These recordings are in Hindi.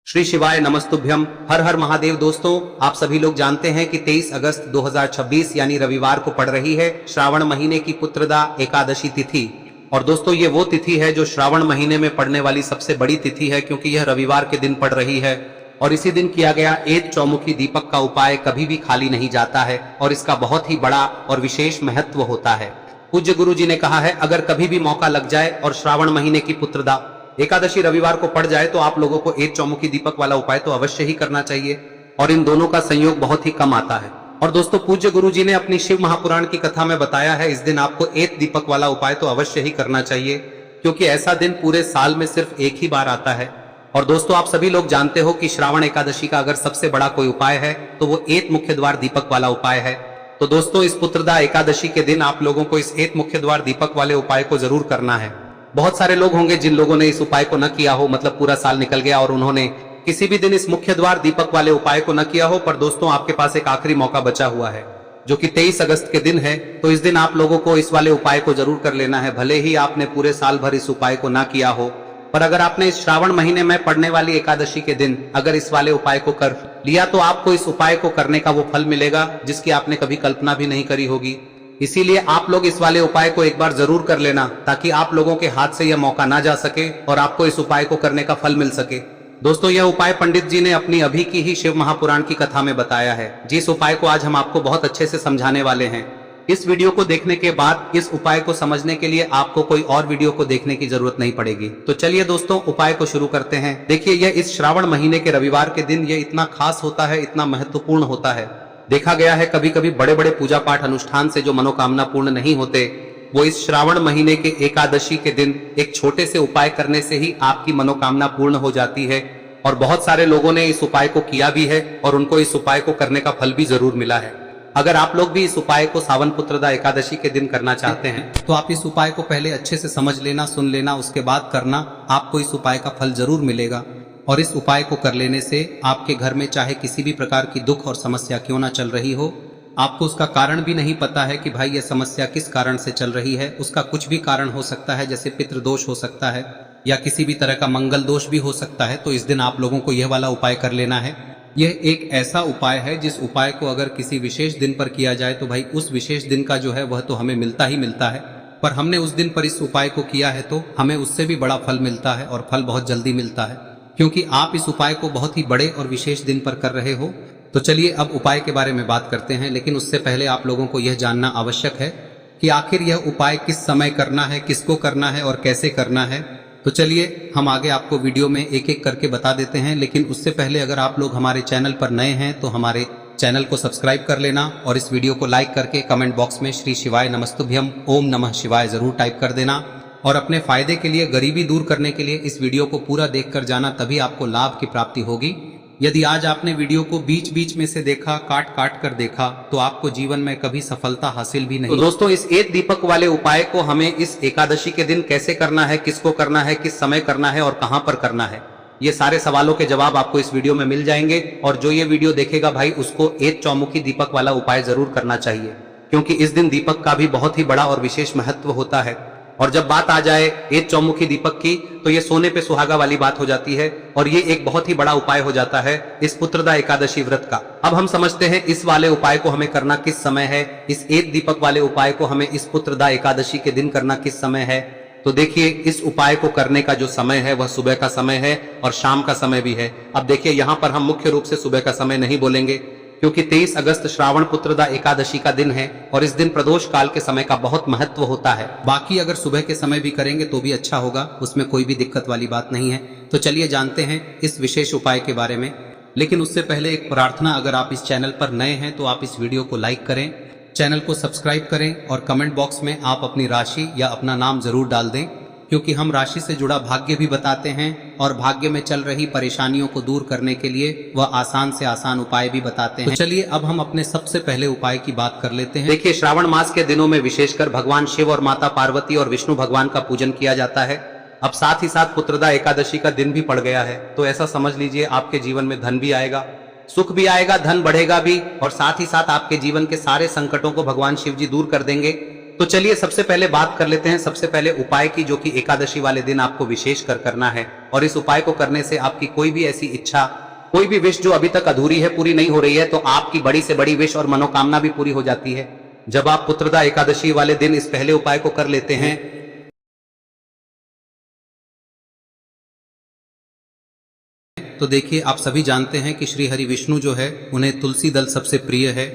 श्री शिवाय नमस्तुभ्यम। हर हर महादेव। दोस्तों, आप सभी लोग जानते हैं कि 23 अगस्त 2026 यानी रविवार को पड़ रही है श्रावण महीने की पुत्रदा एकादशी तिथि। और दोस्तों, ये वो तिथि है जो श्रावण महीने में पड़ने वाली सबसे बड़ी तिथि है, क्योंकि यह रविवार के दिन पड़ रही है। और इसी दिन किया गया एक चौमुखी दीपक का उपाय कभी भी खाली नहीं जाता है और इसका बहुत ही बड़ा और विशेष महत्व होता है। पूज्य गुरु जी ने कहा है, अगर कभी भी मौका लग जाए और श्रावण महीने की पुत्रदा एकादशी रविवार को पड़ जाए तो आप लोगों को एक चौमुखी दीपक वाला उपाय तो अवश्य ही करना चाहिए। और इन दोनों का संयोग बहुत ही कम आता है। और दोस्तों, पूज्य गुरु जी ने अपनी शिव महापुराण की कथा में बताया है, इस दिन आपको एक दीपक वाला उपाय तो अवश्य ही करना चाहिए, क्योंकि ऐसा दिन पूरे साल में सिर्फ एक ही बार आता है। और दोस्तों, आप सभी लोग जानते हो कि श्रावण एकादशी का अगर सबसे बड़ा कोई उपाय है तो वो एक मुख्य द्वार दीपक वाला उपाय है। तो दोस्तों, इस पुत्रदा एकादशी के दिन आप लोगों को इस एक मुख्य द्वार दीपक वाले उपाय को जरूर करना है। बहुत सारे लोग होंगे जिन लोगों ने इस उपाय को न किया हो, मतलब पूरा साल निकल गया और उन्होंने किसी भी दिन इस मुख्य द्वार दीपक वाले उपाय को न किया हो। पर दोस्तों, आपके पास एक आखिरी मौका बचा हुआ है, जो कि 23 अगस्त के दिन है। तो इस दिन आप लोगों को इस वाले उपाय को जरूर कर लेना है, भले ही आपने पूरे साल भर इस उपाय को ना किया हो। पर अगर आपने इस श्रावण महीने में पड़ने वाली एकादशी के दिन अगर इस वाले उपाय को कर लिया तो आपको इस उपाय को करने का वो फल मिलेगा जिसकी आपने कभी कल्पना भी नहीं करी होगी। इसीलिए आप लोग इस वाले उपाय को एक बार जरूर कर लेना, ताकि आप लोगों के हाथ से यह मौका ना जा सके और आपको इस उपाय को करने का फल मिल सके। दोस्तों, यह उपाय पंडित जी ने अपनी अभी की ही शिव महापुराण की कथा में बताया है, जिस उपाय को आज हम आपको बहुत अच्छे से समझाने वाले हैं। इस वीडियो को देखने के बाद इस उपाय को समझने के लिए आपको कोई और वीडियो को देखने की जरूरत नहीं पड़ेगी। तो चलिए दोस्तों, उपाय को शुरू करते हैं। देखिए, यह इस श्रावण महीने के रविवार के दिन यह इतना खास होता है, इतना महत्वपूर्ण होता है। देखा गया है कभी कभी बड़े बड़े पूजा पाठ अनुष्ठान से जो मनोकामना पूर्ण नहीं होते, वो इस श्रावण महीने के एकादशी के दिन एक छोटे से उपाय करने से ही आपकी मनोकामना पूर्ण हो जाती है। और बहुत सारे लोगों ने इस उपाय को किया भी है और उनको इस उपाय को करने का फल भी जरूर मिला है। अगर आप लोग भी इस उपाय को सावन पुत्रदा एकादशी के दिन करना चाहते हैं तो आप इस उपाय को पहले अच्छे से समझ लेना, सुन लेना, उसके बाद करना। आपको इस उपाय का फल जरूर मिलेगा। और इस उपाय को कर लेने से आपके घर में चाहे किसी भी प्रकार की दुख और समस्या क्यों ना चल रही हो, आपको उसका कारण भी नहीं पता है कि भाई यह समस्या किस कारण से चल रही है, उसका कुछ भी कारण हो सकता है, जैसे पितृदोष हो सकता है या किसी भी तरह का मंगल दोष भी हो सकता है। तो इस दिन आप लोगों को यह वाला उपाय कर लेना है। यह एक ऐसा उपाय है जिस उपाय को अगर किसी विशेष दिन पर किया जाए तो भाई उस विशेष दिन का जो है वह तो हमें मिलता ही मिलता है। पर हमने उस दिन पर इस उपाय को किया है तो हमें उससे भी बड़ा फल मिलता है, और फल बहुत जल्दी मिलता है, क्योंकि आप इस उपाय को बहुत ही बड़े और विशेष दिन पर कर रहे हो। तो चलिए अब उपाय के बारे में बात करते हैं, लेकिन उससे पहले आप लोगों को यह जानना आवश्यक है कि आखिर यह उपाय किस समय करना है, किसको करना है और कैसे करना है। तो चलिए हम आगे आपको वीडियो में एक एक करके बता देते हैं। लेकिन उससे पहले अगर आप लोग हमारे चैनल पर नए हैं तो हमारे चैनल को सब्सक्राइब कर लेना और इस वीडियो को लाइक करके कमेंट बॉक्स में श्री शिवाय नमस्तुभ्यम ओम नमः शिवाय जरूर टाइप कर देना। और अपने फायदे के लिए, गरीबी दूर करने के लिए इस वीडियो को पूरा देखकर जाना, तभी आपको लाभ की प्राप्ति होगी। यदि आज आपने वीडियो को बीच बीच में से देखा, काट काट कर देखा, तो आपको जीवन में कभी सफलता हासिल भी नहीं। तो दोस्तों, इस एक दीपक वाले उपाय को हमें इस एकादशी के दिन कैसे करना है, किसको करना है, किस समय करना है और कहां पर करना है, ये सारे सवालों के जवाब आपको इस वीडियो में मिल जाएंगे। और जो ये वीडियो देखेगा भाई, उसको एक चौमुखी दीपक वाला उपाय जरूर करना चाहिए, क्योंकि इस दिन दीपक का भी बहुत ही बड़ा और विशेष महत्व होता है। और जब बात आ जाए एक चौमुखी दीपक की, तो ये सोने पे सुहागा वाली बात हो जाती है और ये एक बहुत ही बड़ा उपाय हो जाता है इस पुत्रदा एकादशी व्रत का। अब हम समझते हैं इस वाले उपाय को हमें करना किस समय है, इस एक दीपक वाले उपाय को हमें इस पुत्रदा एकादशी के दिन करना किस समय है। तो देखिए, इस उपाय को करने का जो समय है वह सुबह का समय है और शाम का समय भी है। अब देखिए, यहाँ पर हम मुख्य रूप से सुबह का समय नहीं बोलेंगे, क्योंकि 23 अगस्त श्रावण पुत्रदा एकादशी का दिन है और इस दिन प्रदोष काल के समय का बहुत महत्व होता है। बाकी अगर सुबह के समय भी करेंगे तो भी अच्छा होगा, उसमें कोई भी दिक्कत वाली बात नहीं है। तो चलिए जानते हैं इस विशेष उपाय के बारे में। लेकिन उससे पहले एक प्रार्थना, अगर आप इस चैनल पर नए हैं तो आप इस वीडियो को लाइक करें, चैनल को सब्सक्राइब करें और कमेंट बॉक्स में आप अपनी राशि या अपना नाम जरूर डाल दें, क्योंकि हम राशि से जुड़ा भाग्य भी बताते हैं और भाग्य में चल रही परेशानियों को दूर करने के लिए वह आसान से आसान उपाय भी बताते हैं। तो चलिए अब हम अपने सबसे पहले उपाय की बात कर लेते हैं। देखिए, श्रावण मास के दिनों में विशेषकर भगवान शिव और माता पार्वती और विष्णु भगवान का पूजन किया जाता है। अब साथ ही साथ पुत्रदा एकादशी का दिन भी पड़ गया है, तो ऐसा समझ लीजिए आपके जीवन में धन भी आएगा, सुख भी आएगा, धन बढ़ेगा भी, और साथ ही साथ आपके जीवन के सारे संकटों को भगवान शिव जी दूर कर देंगे। तो चलिए सबसे पहले बात कर लेते हैं सबसे पहले उपाय की, जो कि एकादशी वाले दिन आपको विशेष कर करना है। और इस उपाय को करने से आपकी कोई भी ऐसी इच्छा, कोई भी विश जो अभी तक अधूरी है, पूरी नहीं हो रही है, तो आपकी बड़ी से बड़ी विश और मनोकामना भी पूरी हो जाती है जब आप पुत्रदा एकादशी वाले दिन इस पहले उपाय को कर लेते हैं। तो देखिए, आप सभी जानते हैं कि श्री हरि विष्णु जो है उन्हें तुलसी दल सबसे प्रिय है।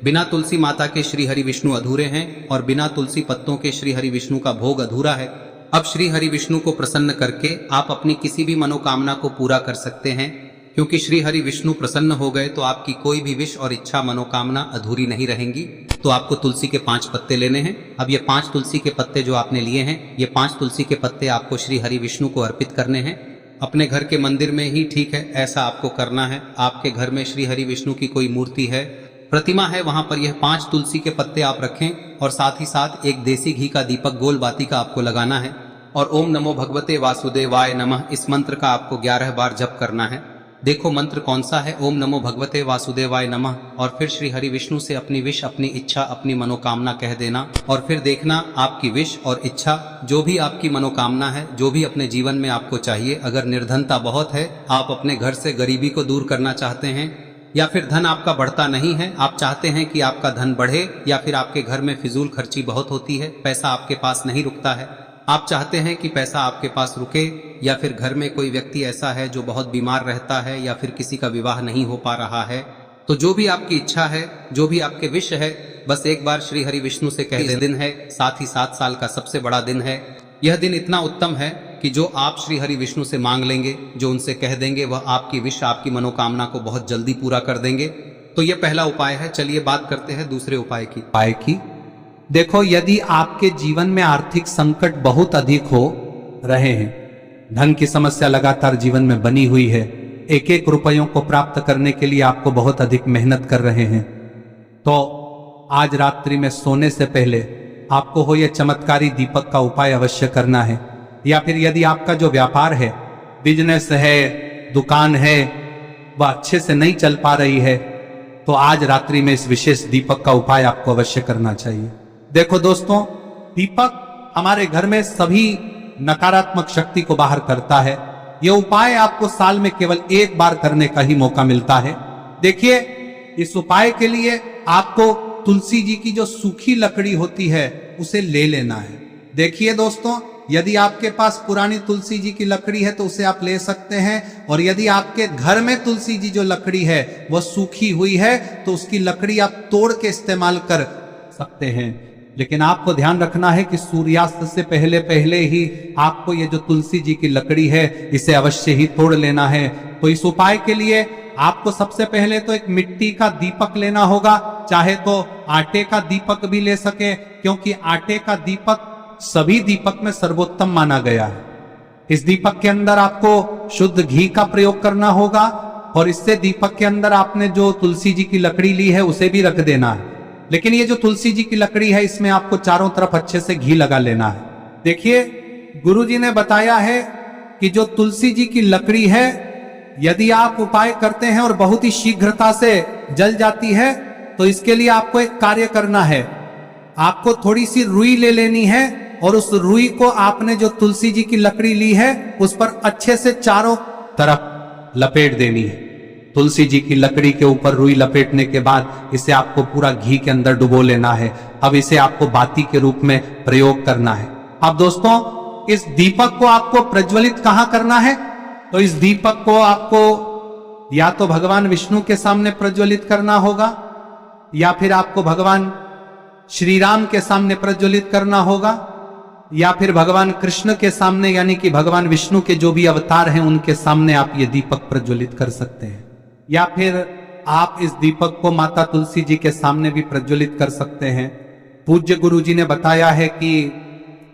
बिना तुलसी माता के श्री हरि विष्णु अधूरे हैं और बिना तुलसी पत्तों के श्री हरि विष्णु का भोग अधूरा है। अब श्री हरि विष्णु को प्रसन्न करके आप अपनी किसी भी मनोकामना को पूरा कर सकते हैं, क्योंकि श्री हरि विष्णु प्रसन्न हो गए तो आपकी कोई भी विश और इच्छा मनोकामना अधूरी नहीं रहेंगी। तो आपको तुलसी के 5 पत्ते लेने हैं। अब ये 5 तुलसी के पत्ते जो आपने लिए हैं, ये 5 तुलसी के पत्ते आपको श्री हरि विष्णु को अर्पित करने हैं। अपने घर के मंदिर में ही ठीक है, ऐसा आपको करना है। आपके घर में श्री हरि विष्णु की कोई मूर्ति है, प्रतिमा है, वहां पर यह 5 तुलसी के पत्ते आप रखें और साथ ही साथ एक देसी घी का दीपक गोल बाती का आपको लगाना है। और ओम नमो भगवते वासुदेवाय नमः इस मंत्र का आपको 11 बार जप करना है। देखो मंत्र कौन सा है, ओम नमो भगवते वासुदेवाय नमः, और फिर श्री हरि विष्णु से अपनी विश, अपनी इच्छा, अपनी मनोकामना कह देना। और फिर देखना आपकी विश और इच्छा, जो भी आपकी मनोकामना है, जो भी अपने जीवन में आपको चाहिए। अगर निर्धनता बहुत है, आप अपने घर से गरीबी को दूर करना चाहते हैं, या फिर धन आपका बढ़ता नहीं है, आप चाहते हैं कि आपका धन बढ़े, या फिर आपके घर में फिजूल खर्ची बहुत होती है, पैसा आपके पास नहीं रुकता है, आप चाहते हैं कि पैसा आपके पास रुके, या फिर घर में कोई व्यक्ति ऐसा है जो बहुत बीमार रहता है, या फिर किसी का विवाह नहीं हो पा रहा है, तो जो भी आपकी इच्छा है, जो भी आपके विश है, बस एक बार श्री हरि विष्णु से कह दें। दिन है, साथ ही 7 साल का सबसे बड़ा दिन है। यह दिन इतना उत्तम है कि जो आप श्री हरि विष्णु से मांग लेंगे, जो उनसे कह देंगे, वह आपकी विश, आपकी मनोकामना को बहुत जल्दी पूरा कर देंगे। तो यह पहला उपाय है। चलिए बात करते हैं दूसरे उपाय की। देखो, यदि आपके जीवन में आर्थिक संकट बहुत अधिक हो रहे हैं, धन की समस्या लगातार जीवन में बनी हुई है, एक एक रुपयों को प्राप्त करने के लिए आपको बहुत अधिक मेहनत कर रहे हैं, तो आज रात्रि में सोने से पहले आपको हो यह चमत्कारी दीपक का उपाय अवश्य करना है। या फिर यदि आपका जो व्यापार है, बिजनेस है, दुकान है, वह अच्छे से नहीं चल पा रही है, तो आज रात्रि में इस विशेष दीपक का उपाय आपको अवश्य करना चाहिए। देखो दोस्तों, दीपक हमारे घर में सभी नकारात्मक शक्ति को बाहर करता है। यह उपाय आपको साल में केवल एक बार करने का ही मौका मिलता है। देखिए, इस उपाय के लिए आपको तुलसी जी की जो सूखी लकड़ी होती है उसे ले लेना है। देखिए दोस्तों, यदि आपके पास पुरानी तुलसी जी की लकड़ी है तो उसे आप ले सकते हैं, और यदि आपके घर में तुलसी जी जो लकड़ी है वह सूखी हुई है तो उसकी लकड़ी आप तोड़ के इस्तेमाल कर सकते हैं। लेकिन आपको ध्यान रखना है कि सूर्यास्त से पहले पहले ही आपको ये जो तुलसी जी की लकड़ी है इसे अवश्य ही तोड़ लेना है। तो इस उपाय के लिए आपको सबसे पहले तो एक मिट्टी का दीपक लेना होगा, चाहे तो आटे का दीपक भी ले सके, क्योंकि आटे का दीपक सभी दीपक में सर्वोत्तम माना गया है। इस दीपक के अंदर आपको शुद्ध घी का प्रयोग करना होगा, और इससे दीपक के अंदर आपने जो तुलसी जी की लकड़ी ली है उसे भी रख देना है। लेकिन ये जो तुलसी जी की लकड़ी है, इसमें आपको चारों तरफ अच्छे से घी लगा लेना है। देखिए, गुरु जी ने बताया है कि जो तुलसी जी की लकड़ी है, यदि आप उपाय करते हैं और बहुत ही शीघ्रता से जल जाती है, तो इसके लिए आपको एक कार्य करना है। आपको थोड़ी सी रुई ले लेनी है, और उस रुई को आपने जो तुलसी जी की लकड़ी ली है उस पर अच्छे से चारों तरफ लपेट देनी है। तुलसी जी की लकड़ी के ऊपर रुई लपेटने के बाद इसे आपको पूरा घी के अंदर डुबो लेना है। अब इसे आपको बाती के रूप में प्रयोग करना है। अब दोस्तों, इस दीपक को आपको प्रज्वलित कहां करना है? तो इस दीपक को आपको या तो भगवान विष्णु के सामने प्रज्वलित करना होगा, या फिर आपको भगवान श्री राम के सामने प्रज्वलित करना होगा, या फिर भगवान कृष्ण के सामने, यानी कि भगवान विष्णु के जो भी अवतार हैं उनके सामने आप ये दीपक प्रज्वलित कर सकते हैं। या फिर आप इस दीपक को माता तुलसी जी के सामने भी प्रज्वलित कर सकते हैं। पूज्य गुरु जी ने बताया है कि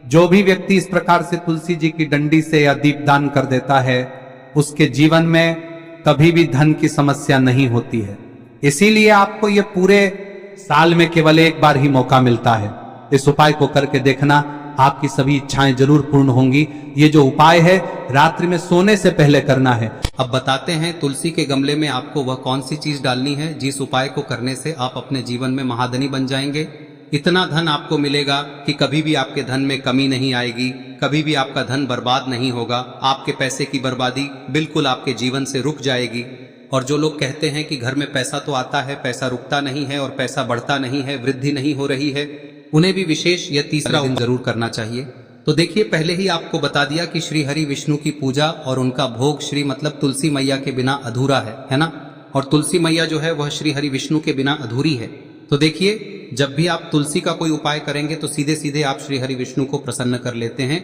जो भी व्यक्ति इस प्रकार से तुलसी जी की डंडी से या दीपदान कर देता है, उसके जीवन में कभी भी धन की समस्या नहीं होती है। इसीलिए आपको ये पूरे साल में केवल एक बार ही मौका मिलता है। इस उपाय को करके देखना, आपकी सभी इच्छाएं जरूर पूर्ण होंगी। ये जो उपाय है रात्रि में सोने से पहले करना है। अब बताते हैं तुलसी के गमले में आपको वह कौन सी चीज डालनी है जिस उपाय को करने से आप अपने जीवन में महाधनी बन जाएंगे। इतना धन आपको मिलेगा कि कभी भी आपके धन में कमी नहीं आएगी, कभी भी आपका धन बर्बाद नहीं होगा। आपके पैसे की बर्बादी बिल्कुल आपके जीवन से रुक जाएगी। और जो लोग कहते हैं कि घर में पैसा तो आता है, पैसा रुकता नहीं है और पैसा बढ़ता नहीं है, वृद्धि नहीं हो रही है, उन्हें भी विशेष यह तीसरा दिन जरूर करना चाहिए। तो देखिए, पहले ही आपको बता दिया कि श्री हरि विष्णु की पूजा और उनका भोग श्री मतलब तुलसी मैया के बिना अधूरा है ना। और तुलसी मैया जो है वह श्री हरि विष्णु के बिना अधूरी है। तो देखिए, जब भी आप तुलसी का कोई उपाय करेंगे तो सीधे सीधे आप श्री हरि विष्णु को प्रसन्न कर लेते हैं।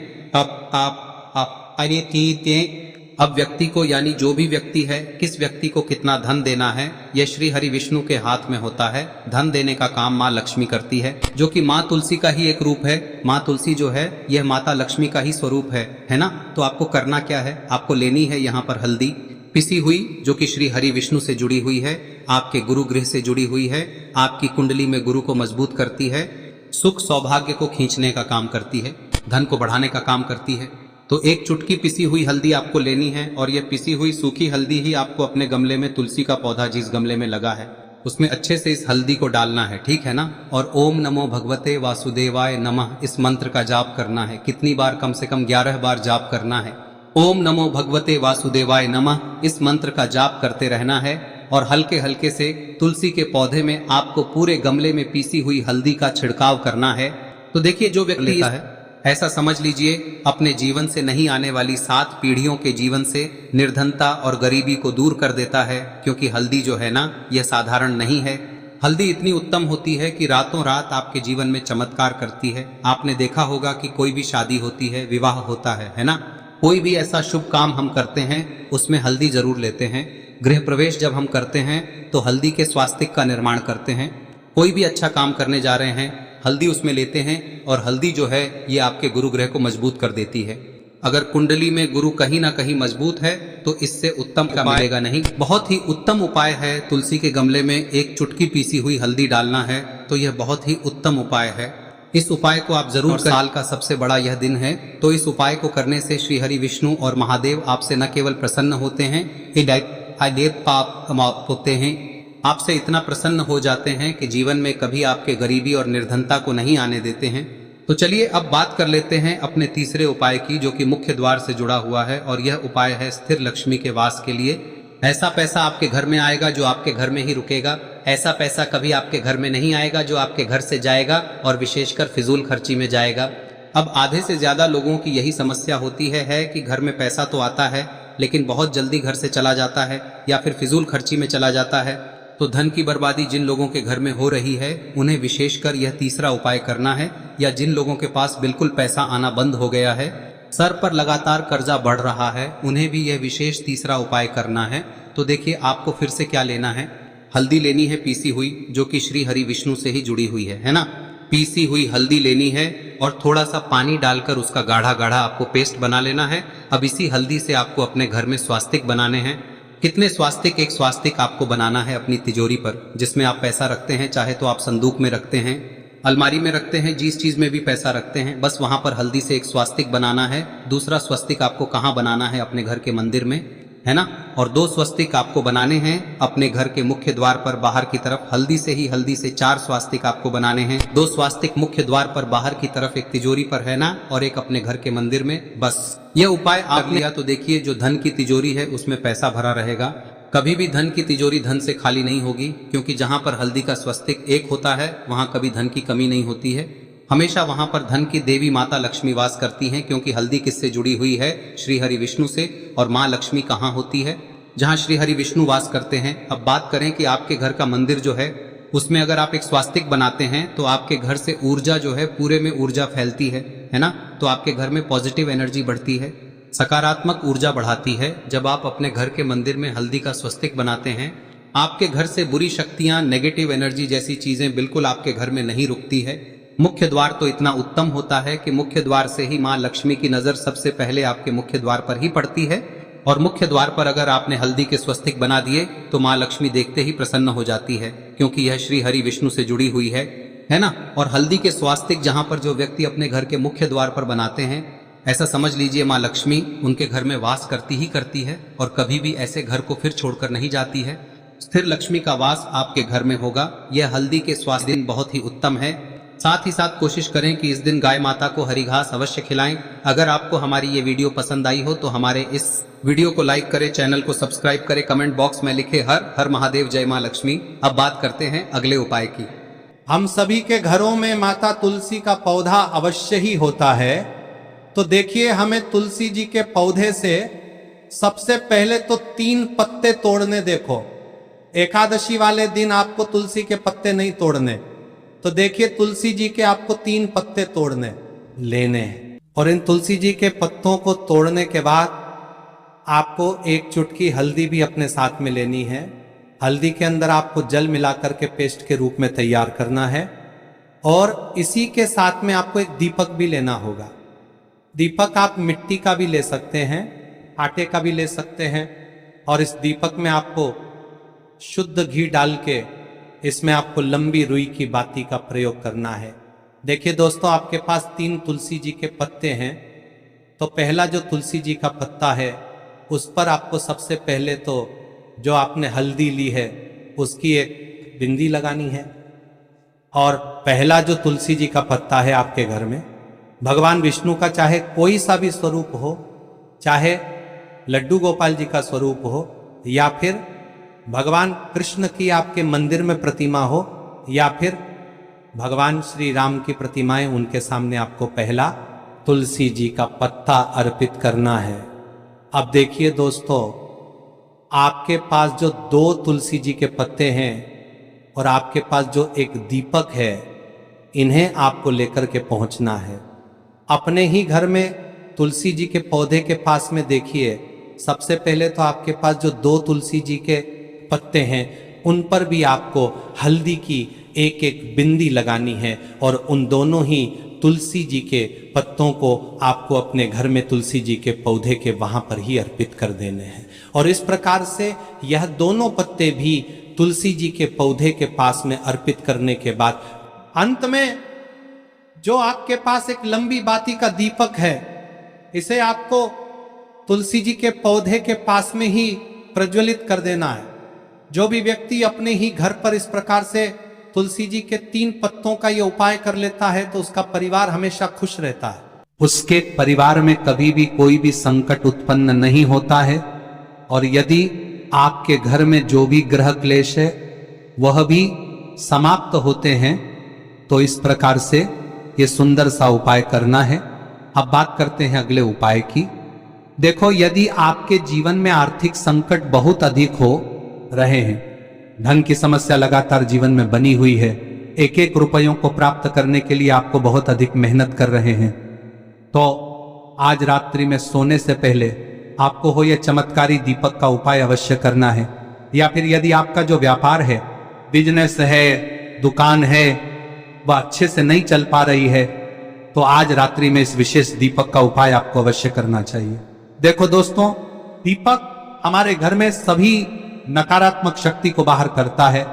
अब व्यक्ति को, यानी जो भी व्यक्ति है, किस व्यक्ति को कितना धन देना है, यह श्री हरि विष्णु के हाथ में होता है। धन देने का काम माँ लक्ष्मी करती है, जो कि माँ तुलसी का ही एक रूप है। माँ तुलसी जो है यह माता लक्ष्मी का ही स्वरूप है ना। तो आपको करना क्या है, आपको लेनी है यहाँ पर हल्दी पिसी हुई, जो कि श्री हरि विष्णु से जुड़ी हुई है, आपके गुरु गृह से जुड़ी हुई है, आपकी कुंडली में गुरु को मजबूत करती है, सुख सौभाग्य को खींचने का काम करती है, धन को बढ़ाने का काम करती है। तो एक चुटकी पिसी हुई हल्दी आपको लेनी है और यह पिसी हुई सूखी हल्दी ही आपको अपने गमले में, तुलसी का पौधा जिस गमले में लगा है उसमें अच्छे से इस हल्दी को डालना है, ठीक है ना। और ओम नमो भगवते वासुदेवाय नमः इस मंत्र का जाप करना है। कितनी बार? कम से कम 11 बार जाप करना है। ओम नमो भगवते वासुदेवाय नमः इस मंत्र का जाप करते रहना है। और हल्के हल्के से तुलसी के पौधे में आपको पूरे गमले में पीसी हुई हल्दी का छिड़काव करना है। तो देखिए, जो व्यक्ति लेता है, ऐसा समझ लीजिए अपने जीवन से नहीं आने वाली 7 पीढ़ियों के जीवन से निर्धनता और गरीबी को दूर कर देता है। क्योंकि हल्दी जो है ना, यह साधारण नहीं है। हल्दी इतनी उत्तम होती है कि रातों रात आपके जीवन में चमत्कार करती है। आपने देखा होगा कि कोई भी शादी होती है, विवाह होता है ना, कोई भी ऐसा शुभ काम हम करते हैं उसमें हल्दी जरूर लेते हैं। गृह प्रवेश जब हम करते हैं तो हल्दी के स्वास्तिक का निर्माण करते हैं। कोई भी अच्छा काम करने जा रहे हैं, हल्दी उसमें लेते हैं। और हल्दी जो है ये आपके गुरु ग्रह को मजबूत कर देती है। अगर कुंडली में गुरु कहीं ना कहीं मजबूत है तो इससे उत्तम का मिलेगा नहीं। बहुत ही उत्तम उपाय है, तुलसी के गमले में एक चुटकी पीसी हुई हल्दी डालना है। तो यह बहुत ही उत्तम उपाय है। इस उपाय को आप जरूर, साल का सबसे बड़ा यह दिन है, तो इस उपाय को करने से श्री हरि विष्णु और महादेव आपसे न केवल प्रसन्न होते हैं, पाप होते हैं, आपसे इतना प्रसन्न हो जाते हैं कि जीवन में कभी आपके गरीबी और निर्धनता को नहीं आने देते हैं। तो चलिए अब बात कर लेते हैं अपने तीसरे उपाय की, जो कि मुख्य द्वार से जुड़ा हुआ है। और यह उपाय है स्थिर लक्ष्मी के वास के लिए। ऐसा पैसा आपके घर में आएगा जो आपके घर में ही रुकेगा। ऐसा पैसा कभी आपके घर में नहीं आएगा जो आपके घर से जाएगा और विशेषकर फिजूल खर्ची में जाएगा। अब आधे से ज्यादा लोगों की यही समस्या होती है कि घर में पैसा तो आता है लेकिन बहुत जल्दी घर से चला जाता है या फिर फिजूल खर्ची में चला जाता है। तो धन की बर्बादी जिन लोगों के घर में हो रही है उन्हें विशेषकर यह तीसरा उपाय करना है। या जिन लोगों के पास बिल्कुल पैसा आना बंद हो गया है, सर पर लगातार कर्जा बढ़ रहा है, उन्हें भी यह विशेष तीसरा उपाय करना है। तो देखिए, आपको फिर से क्या लेना है, हल्दी लेनी है पीसी हुई, जो कि श्री हरि विष्णु से ही जुड़ी हुई है ना। पीसी हुई हल्दी लेनी है और थोड़ा सा पानी डालकर उसका गाढ़ा गाढ़ा आपको पेस्ट बना लेना है। अब इसी हल्दी से आपको अपने घर में स्वास्तिक बनाने हैं। कितने स्वास्तिक? एक स्वास्तिक आपको बनाना है अपनी तिजोरी पर, जिसमें आप पैसा रखते हैं। चाहे तो आप संदूक में रखते हैं, अलमारी में रखते हैं, जिस चीज में भी पैसा रखते हैं, बस वहां पर हल्दी से एक स्वास्तिक बनाना है। दूसरा स्वस्तिक आपको कहाँ बनाना है? अपने घर के मंदिर में, है ना। और 2 स्वस्तिक आपको बनाने हैं अपने घर के मुख्य द्वार पर बाहर की तरफ। हल्दी से 4 स्वास्तिक आपको बनाने हैं। 2 स्वास्तिक मुख्य द्वार पर बाहर की तरफ, एक तिजोरी पर, है ना, और एक अपने घर के मंदिर में। बस यह उपाय आप लिया तो देखिए, जो धन की तिजोरी है उसमें पैसा भरा रहेगा। कभी भी धन की तिजोरी धन से खाली नहीं होगी, क्योंकि जहां पर हल्दी का स्वस्तिक एक होता है वहां कभी धन की कमी नहीं होती है। हमेशा वहां पर धन की देवी माता लक्ष्मी वास करती हैं, क्योंकि हल्दी किससे जुड़ी हुई है? श्री हरि विष्णु से। और माँ लक्ष्मी कहाँ होती है? जहाँ श्री हरि विष्णु वास करते हैं। अब बात करें कि आपके घर का मंदिर जो है उसमें अगर आप एक स्वास्तिक बनाते हैं तो आपके घर से ऊर्जा जो है, पूरे में ऊर्जा फैलती है ना। तो आपके घर में पॉजिटिव एनर्जी बढ़ती है, सकारात्मक ऊर्जा बढ़ाती है। जब आप अपने घर के मंदिर में हल्दी का स्वस्तिक बनाते हैं, आपके घर से बुरी शक्तियां, नेगेटिव एनर्जी जैसी चीजें बिल्कुल आपके घर में नहीं रुकती है। मुख्य द्वार तो इतना उत्तम होता है कि मुख्य द्वार से ही माँ लक्ष्मी की नजर सबसे पहले आपके मुख्य द्वार पर ही पड़ती है। और मुख्य द्वार पर अगर आपने हल्दी के स्वस्तिक बना दिए तो माँ लक्ष्मी देखते ही प्रसन्न हो जाती है, क्योंकि यह श्री हरि विष्णु से जुड़ी हुई है ना। और हल्दी के स्वास्तिक जहां पर जो व्यक्ति अपने घर के मुख्य द्वार पर बनाते हैं, ऐसा समझ लीजिए माँ लक्ष्मी उनके घर में वास करती ही करती है और कभी भी ऐसे घर को फिर छोड़कर नहीं जाती है। स्थिर लक्ष्मी का वास आपके घर में होगा। यह हल्दी के स्वास्थ्य दिन बहुत ही उत्तम है। साथ ही साथ कोशिश करें कि इस दिन गाय माता को हरी घास अवश्य खिलाएं। अगर आपको हमारी ये वीडियो पसंद आई हो तो हमारे इस वीडियो को लाइक करें, चैनल को सब्सक्राइब करें, कमेंट बॉक्स में लिखे हर हर महादेव, जय मां लक्ष्मी। अब बात करते हैं अगले उपाय की। हम सभी के घरों में माता तुलसी का पौधा अवश्य ही होता है। तो देखिए, हमें तुलसी जी के पौधे से सबसे पहले तो 3 पत्ते तोड़ने। देखो, एकादशी वाले दिन आपको तुलसी के पत्ते नहीं तोड़ने। तो देखिए, तुलसी जी के आपको 3 पत्ते तोड़ने लेने हैं। और इन तुलसी जी के पत्तों को तोड़ने के बाद आपको 1 चुटकी हल्दी भी अपने साथ में लेनी है। हल्दी के अंदर आपको जल मिलाकर के पेस्ट के रूप में तैयार करना है। और इसी के साथ में आपको एक दीपक भी लेना होगा। दीपक आप मिट्टी का भी ले सकते हैं, आटे का भी ले सकते हैं। और इस दीपक में आपको शुद्ध घी डाल के इसमें आपको लंबी रुई की बाती का प्रयोग करना है। देखिए दोस्तों, आपके पास 3 तुलसी जी के पत्ते हैं। तो पहला जो तुलसी जी का पत्ता है उस पर आपको सबसे पहले तो जो आपने हल्दी ली है उसकी एक बिंदी लगानी है। और पहला जो तुलसी जी का पत्ता है आपके घर में, भगवान विष्णु का चाहे कोई सा भी स्वरूप हो, चाहे लड्डू गोपाल जी का स्वरूप हो, या फिर भगवान कृष्ण की आपके मंदिर में प्रतिमा हो, या फिर भगवान श्री राम की प्रतिमाएं, उनके सामने आपको पहला तुलसी जी का पत्ता अर्पित करना है। अब देखिए दोस्तों, आपके पास जो 2 तुलसी जी के पत्ते हैं और आपके पास जो एक दीपक है, इन्हें आपको लेकर के पहुंचना है। अपने ही घर में तुलसी जी के पौधे के पास में देखिए, सबसे पहले तो आपके पास जो 2 तुलसी जी के पत्ते हैं उन पर भी आपको हल्दी की एक एक बिंदी लगानी है। और उन दोनों ही तुलसी जी के पत्तों को आपको अपने घर में तुलसी जी के पौधे के वहां पर ही अर्पित कर देने हैं। और इस प्रकार से यह दोनों पत्ते भी तुलसी जी के पौधे के पास में अर्पित करने के बाद अंत में जो आपके पास एक लंबी बाती का दीपक है, इसे आपको तुलसी जी के पौधे के पास में ही प्रज्वलित कर देना है। जो भी व्यक्ति अपने ही घर पर इस प्रकार से तुलसी जी के 3 पत्तों का ये उपाय कर लेता है तो उसका परिवार हमेशा खुश रहता है। उसके परिवार में कभी भी कोई भी संकट उत्पन्न नहीं होता है। और यदि आपके घर में जो भी ग्रह क्लेश है वह भी समाप्त होते हैं। तो इस प्रकार से ये सुंदर सा उपाय करना है। अब बात करते हैं अगले उपाय की। देखो, यदि आपके जीवन में आर्थिक संकट बहुत अधिक हो रहे हैं, धन की समस्या लगातार जीवन में बनी हुई है, एक एक रुपयों को प्राप्त करने के लिए आपको बहुत अधिक मेहनत कर रहे हैं, तो आज रात्रि में सोने से पहले आपको हो यह चमत्कारी दीपक का उपाय अवश्य करना है। या फिर यदि आपका जो व्यापार है, बिजनेस है, दुकान है, वह अच्छे से नहीं चल पा रही है, तो आज रात्रि में इस विशेष दीपक का उपाय आपको अवश्य करना चाहिए। देखो दोस्तों, दीपक हमारे घर में सभी नकारात्मक शक्ति को बाहर करता है।